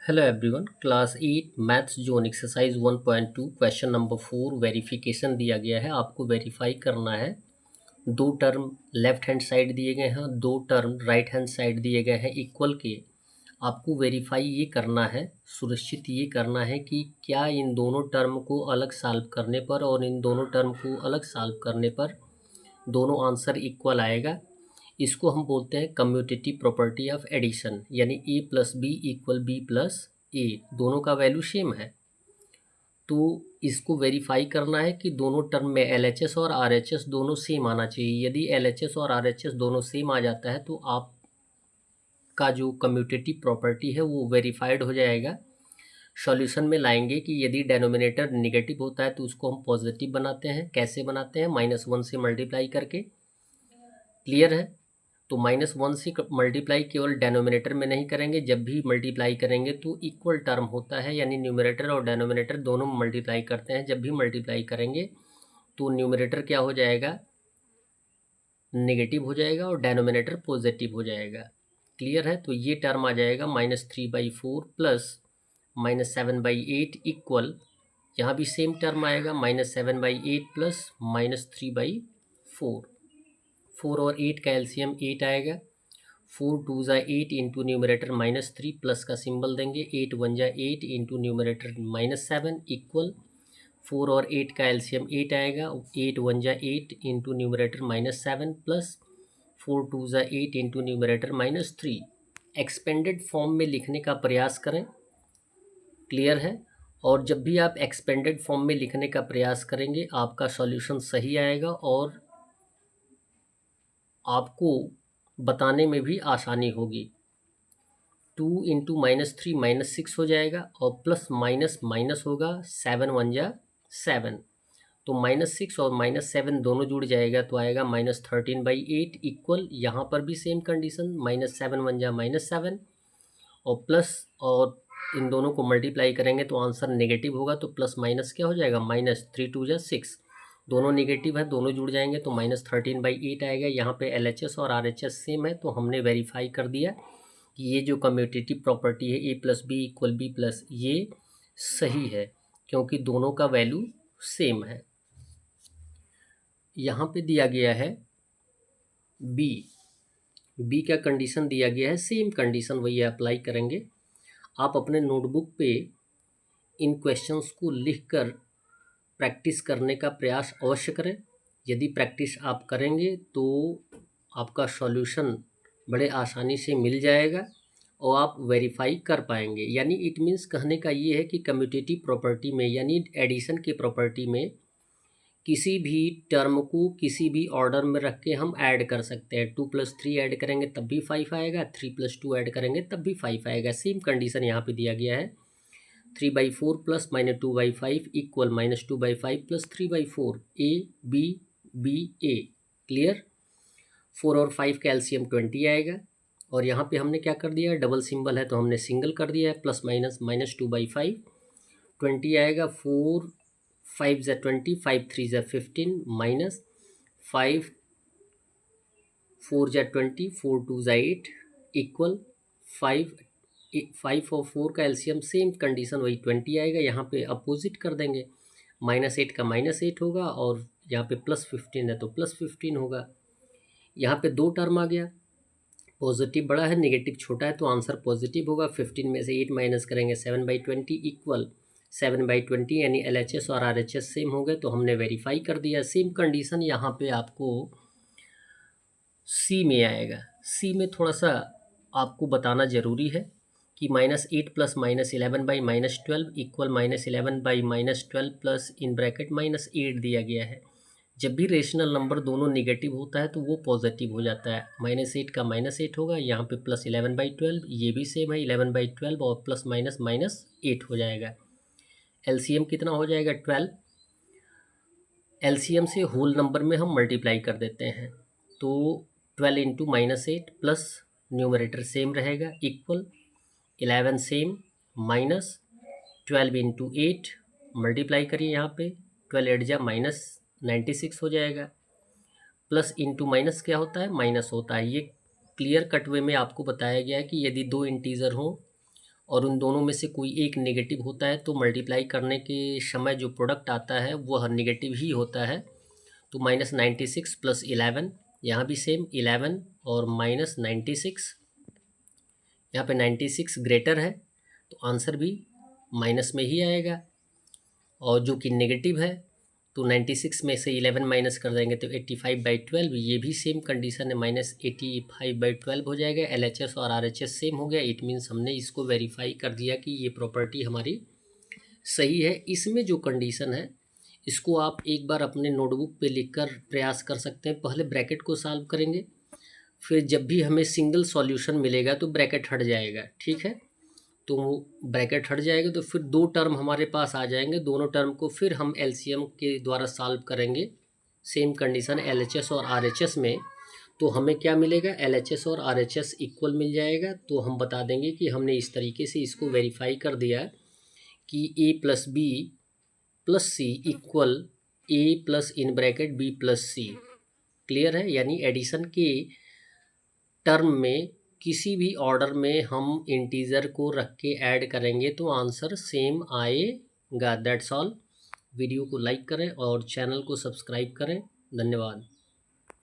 Hello everyone, class 8 maths zone exercise 1.2 question number 4 verification दिया गया है। आपको वेरीफाई करना है। दो टर्म लेफ्ट हैंड साइड दिए गए हैं, दो टर्म राइट हैंड साइड दिए गए हैं इक्वल के। आपको वेरीफाई ये करना है, सुनिश्चित ये करना है कि क्या इन दोनों टर्म को अलग सॉल्व करने पर और इन दोनों टर्म को अलग सॉल्व करने पर दोनों आंसर इक्वल आएगा। इसको हम बोलते हैं कम्यूटेटिव प्रॉपर्टी ऑफ एडिशन, यानी A plus B equal B plus A, दोनों का वैल्यू सेम है। तो इसको वेरीफाई करना है कि दोनों टर्म में एलएचएस और आरएचएस दोनों सेम आना चाहिए। यदि एलएचएस और आरएचएस दोनों सेम आ जाता है तो आपका जो कम्यूटेटिव प्रॉपर्टी है वो वेरीफाइड हो जाएगा। सॉल्यूशन में लाएंगे कि यदि डेनोमिनेटर नेगेटिव होता है तो उसको हम पॉजिटिव बनाते हैं। कैसे बनाते हैं? -1 से मल्टीप्लाई करके। क्लियर है? तो -1 से मल्टीप्लाई केवल डेनोमिनेटर में नहीं करेंगे, जब भी मल्टीप्लाई करेंगे तो इक्वल टर्म होता है, यानी न्यूमरेटर और डेनोमिनेटर दोनों मल्टीप्लाई करते हैं। जब भी मल्टीप्लाई करेंगे तो न्यूमरेटर क्या हो जाएगा? नेगेटिव हो जाएगा और डेनोमिनेटर पॉजिटिव हो जाएगा। क्लियर है? तो ये टर्म आ जाएगा -3/4 प्लस -7/8 इक्वल, यहाँ भी सेम टर्म आएगा -7/8 प्लस -3/4। 4 और 8 का एलसीएम 8 आएगा। 4 2 ज़ा 8 इंटू न्यूमरेटर -3 प्लस का सिंबल देंगे, 8 1 ज़ा 8 इंटू न्यूमरेटर -7 इक्वल 4 और 8 का एलसीएम 8 आएगा। 8 1 ज़ा 8 इंटू न्यूमरेटर -7 प्लस 4 2 ज़ा 8 इंटू न्यूमरेटर -3। एक्सपेंडेड फॉर्म में लिखने का प्रयास करें। क्लियर है? और जब भी आप एक्सपेंडेड फॉर्म में लिखने का प्रयास करेंगे आपका सॉल्यूशन सही आएगा और आपको बताने में भी आसानी होगी। 2 इंटू -3 -6 हो जाएगा और प्लस माइनस माइनस होगा, 7 1 जा 7। तो -6 और -7 दोनों जुड़ जाएगा तो आएगा -13/8 इक्वल, यहाँ पर भी सेम कंडीशन, -7 1 जा -7 और प्लस, और इन दोनों को मल्टीप्लाई करेंगे तो आंसर नेगेटिव होगा। तो प्लस माइनस क्या हो जाएगा? -3 2 जा 6, दोनों नेगेटिव है, दोनों जुड़ जाएंगे तो -13/8 आएगा। यहाँ पे एलएचएस और आरएचएस सेम है तो हमने वेरीफाई कर दिया कि ये जो कम्यूटेटिव प्रॉपर्टी है A plus B equal B plus, ये सही है क्योंकि दोनों का वैल्यू सेम है। यहाँ पे दिया गया है बी का कंडीशन दिया गया है, सेम कंडीशन वही अप्लाई करेंगे। आप अपने नोटबुक पे इन क्वेश्चंस को लिखकर प्रैक्टिस करने का प्रयास अवश्य करें। यदि प्रैक्टिस आप करेंगे तो आपका सॉल्यूशन बड़े आसानी से मिल जाएगा और आप वेरीफाई कर पाएंगे। यानी इट मीन्स कहने का ये है कि कम्यूटेटिव प्रॉपर्टी में, यानी एडिशन की प्रॉपर्टी में, किसी भी टर्म को किसी भी ऑर्डर में रख के हम ऐड कर सकते हैं। 2 + 3 ऐड करेंगे तब भी 5 आएगा, 3 + 2 ऐड करेंगे तब भी 5 आएगा। सेम कंडीशन यहाँ पे दिया गया है। 3/4 plus -2/5 equal -2/5 plus 3/4, A B B A. Clear? 4 और 5 का एलसीएम 20 आएगा और यहाँ पे हमने क्या कर दिया है? डबल सिंबल है तो हमने सिंगल कर दिया है। प्लस माइनस -2/5 20 आएगा। 4 5 ज़ा 20, 5 3 ज़ा 15 माइनस 5 4 ज़ा 20, 4 2 ज़ा 8 इक्वल 5 5 और 4 का एलसीएम सेम कंडीशन वही 20 आएगा। यहाँ पे अपोजिट कर देंगे, -8 का -8 होगा और यहाँ पे +15 है तो +15 होगा। यहाँ पे दो टर्म आ गया, पॉजिटिव बड़ा है नेगेटिव छोटा है तो आंसर पॉजिटिव होगा। 15 में से 8 माइनस करेंगे 7/20 इक्वल 7/20, यानी एलएचएस और आरएचएस सेम हो गए तो हमने वेरीफाई कर दिया। सेम कंडीशन यहाँ पे आपको सी में आएगा। सी में थोड़ा सा आपको बताना ज़रूरी है कि -8 plus -11/-12 equal -11/-12 plus in bracket -8 दिया गया है। जब भी रेशनल नंबर दोनों नेगेटिव होता है तो वो पॉजिटिव हो जाता है। -8 का -8 होगा, यहाँ पे प्लस 11/12, ये भी सेम है 11/12 और प्लस माइनस -8 हो जाएगा। एलसीएम कितना हो जाएगा? 12। एलसीएम से होल नंबर में हम मल्टीप्लाई कर देते हैं तो 12 इंटू -8 प्लस न्यूमरेटर सेम रहेगा equal 11 same minus 12 into 8 multiply करिए, यहाँ पे 12 8 जा -96 हो जाएगा। प्लस इंटू माइनस क्या होता है? माइनस होता है। ये क्लियर कट वे में आपको बताया गया है कि यदि दो इंटीजर हों और उन दोनों में से कोई एक नेगेटिव होता है तो मल्टीप्लाई करने के समय जो प्रोडक्ट आता है वह नेगेटिव ही होता है। तो -96 + 11, यहाँ भी सेम 11 और -96, यहाँ पे 96 ग्रेटर है तो आंसर भी माइनस में ही आएगा। और जो कि नेगेटिव है तो 96 में से 11 माइनस कर देंगे तो 85/12, ये भी सेम कंडीशन है, -85/12 हो जाएगा। LHS और RHS सेम हो गया। इट मीन्स हमने इसको वेरीफाई कर दिया कि ये प्रॉपर्टी हमारी सही है। इसमें जो कंडीशन है इसको आप एक बार अपने नोटबुक पे लिखकर प्रयास कर सकते हैं। पहले ब्रैकेट को सॉल्व करेंगे, फिर जब भी हमें सिंगल सॉल्यूशन मिलेगा तो ब्रैकेट हट जाएगा, ठीक है। तो ब्रैकेट हट जाएगा तो फिर दो टर्म हमारे पास आ जाएंगे, दोनों टर्म को फिर हम LCM के द्वारा सॉल्व करेंगे। सेम कंडीशन LHS और RHS में, तो हमें क्या मिलेगा, LHS और RHS इक्वल मिल जाएगा। तो हम बता देंगे कि हमने इस तरीके से इसको वेरीफाई कर दिया कि A + B + C equal A + in bracket B + C। Clear है, यानी एडिशन के टर्म में किसी भी ऑर्डर में हम इंटीजर को रख के ऐड करेंगे तो आंसर सेम आएगा। That's all. वीडियो को लाइक करें और चैनल को सब्सक्राइब करें। धन्यवाद।